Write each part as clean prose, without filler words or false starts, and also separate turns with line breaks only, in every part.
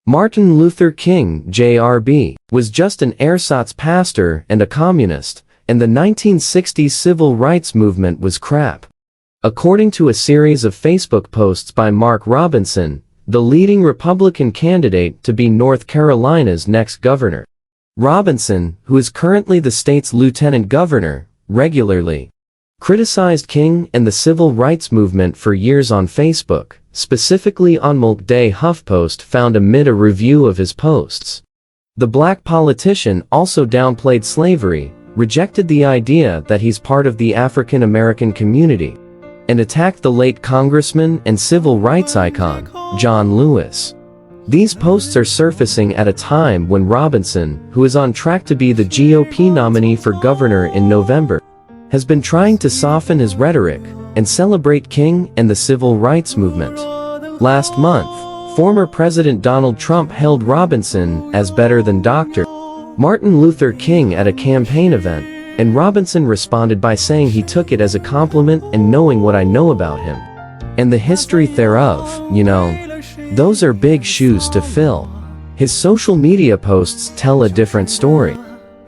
Martin Luther King, Jr., was just an ersatz pastor and a communist, and the 1960s civil rights movement was crap. According to a series of Facebook posts by Mark Robinson, the leading Republican candidate to be North Carolina's next governor. Robinson, who is currently the state's lieutenant governor, regularly criticized King and the civil rights movement for years on Facebook, specifically on MLK. HuffPost found amid a review of his posts. The black politician also downplayed slavery, rejected the idea that he's part of the African American community, and attacked the late congressman and civil rights icon, John Lewis. These posts are surfacing at a time when Robinson, who is on track to be the GOP nominee for governor in November, has been trying to soften his rhetoric and celebrate King and the civil rights movement. Last month, former President Donald Trump hailed Robinson as better than Dr. Martin Luther King at a campaign event, and Robinson responded by saying he took it as a compliment and knowing what I know about him and the history thereof, those are big shoes to fill. His social media posts tell a different story.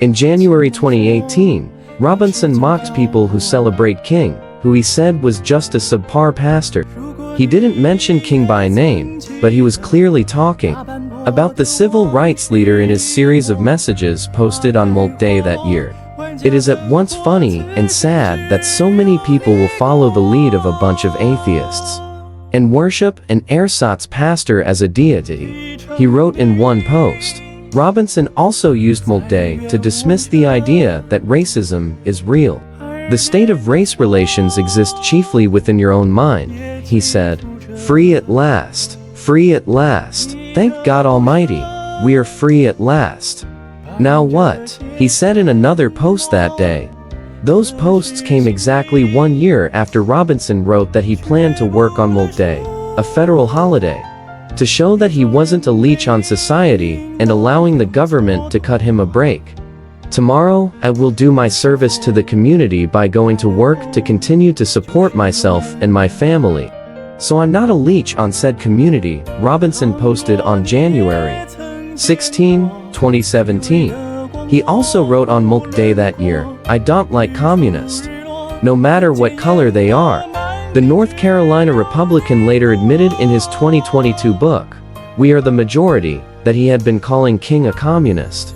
In January 2018, Robinson mocked people who celebrate King, who he said was just a subpar pastor. He didn't mention King by name, but he was clearly talking about the civil rights leader in his series of messages posted on MLK that year. It is at once funny and sad that so many people will follow the lead of a bunch of atheists and worship an ersatz pastor as a deity, he wrote in one post. Robinson also used MLK to dismiss the idea that racism is real. The state of race relations exists chiefly within your own mind, he said. Free at last. Free at last. Thank God Almighty, we are free at last. Now what? He said in another post that day. Those posts came exactly 1 year after Robinson wrote that he planned to work on MLK, a federal holiday, to show that he wasn't a leech on society and allowing the government to cut him a break. Tomorrow, I will do my service to the community by going to work to continue to support myself and my family. So I'm not a leech on said community, Robinson posted on January 16, 2017. He also wrote on MLK that year, I don't like communists. No matter what color they are. The North Carolina Republican later admitted in his 2022 book, We Are the Majority, that he had been calling King a communist.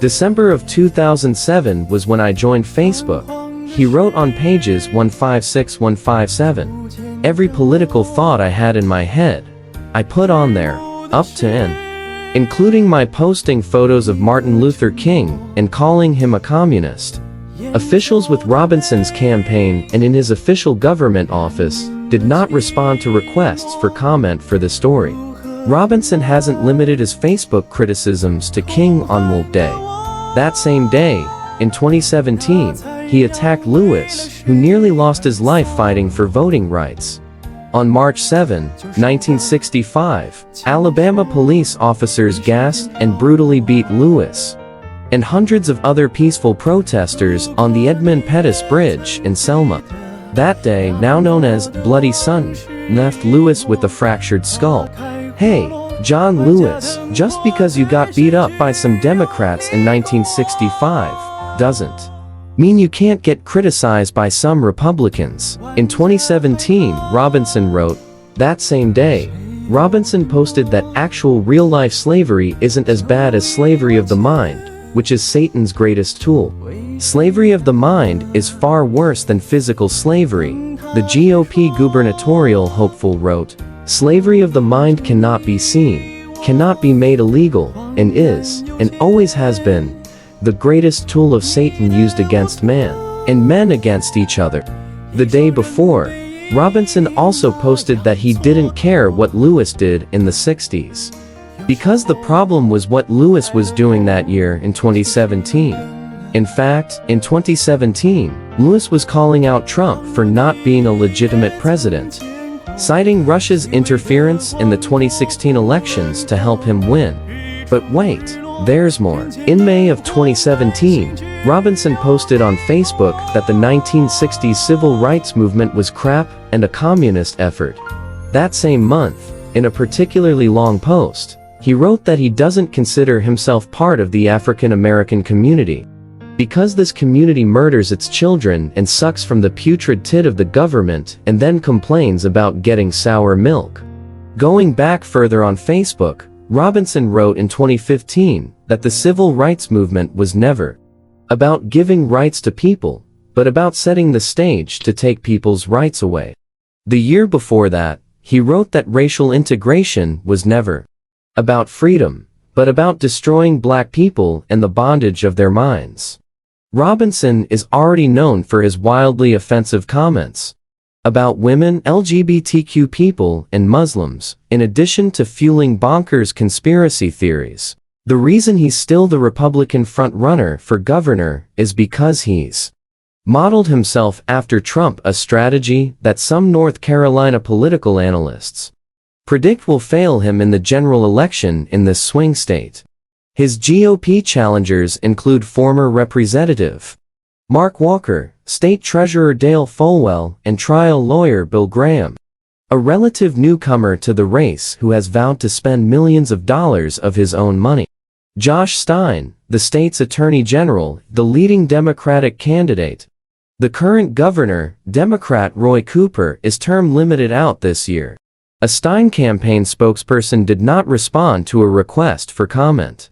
December of 2007 was when I joined Facebook. He wrote on pages 156-157. Every political thought I had in my head, I put on there, up to and including my posting photos of Martin Luther King and calling him a communist. Officials with Robinson's campaign and in his official government office did not respond to requests for comment for the story. Robinson hasn't limited his Facebook criticisms to King on MLK. That same day, in 2017, he attacked Lewis, who nearly lost his life fighting for voting rights. On March 7, 1965, Alabama police officers gassed and brutally beat Lewis and hundreds of other peaceful protesters on the Edmund Pettus Bridge in Selma. That day, now known as Bloody Sunday, left Lewis with a fractured skull. Hey, John Lewis, just because you got beat up by some Democrats in 1965, doesn't mean you can't get criticized by some Republicans. In 2017, Robinson wrote, that same day, Robinson posted that actual real-life slavery isn't as bad as slavery of the mind, which is Satan's greatest tool. Slavery of the mind is far worse than physical slavery. The GOP gubernatorial hopeful wrote, slavery of the mind cannot be seen, cannot be made illegal, and is, and always has been, the greatest tool of Satan used against man, and men against each other. The day before, Robinson also posted that he didn't care what Lewis did in the 60s. Because the problem was what Lewis was doing that year in 2017. In fact, in 2017, Lewis was calling out Trump for not being a legitimate president, citing Russia's interference in the 2016 elections to help him win. But wait, there's more. In May of 2017, Robinson posted on Facebook that the 1960s civil rights movement was crap and a communist effort. That same month, in a particularly long post, He wrote that he doesn't consider himself part of the African American community, because this community murders its children and sucks from the putrid tit of the government and then complains about getting sour milk. Going back further on Facebook, Robinson wrote in 2015 that the civil rights movement was never about giving rights to people, but about setting the stage to take people's rights away. The year before that, he wrote that racial integration was never about freedom, but about destroying black people and the bondage of their minds. Robinson is already known for his wildly offensive comments about women, LGBTQ people, and Muslims, in addition to fueling bonkers conspiracy theories. The reason he's still the Republican front-runner for governor is because he's modeled himself after Trump, a strategy that some North Carolina political analysts predict will fail him in the general election in this swing state. His GOP challengers include former Representative Mark Walker, State Treasurer Dale Folwell, and trial lawyer Bill Graham, a relative newcomer to the race who has vowed to spend millions of dollars of his own money. Josh Stein, the state's Attorney General, the leading Democratic candidate. The current governor, Democrat Roy Cooper, is term limited out this year. A Stein campaign spokesperson did not respond to a request for comment.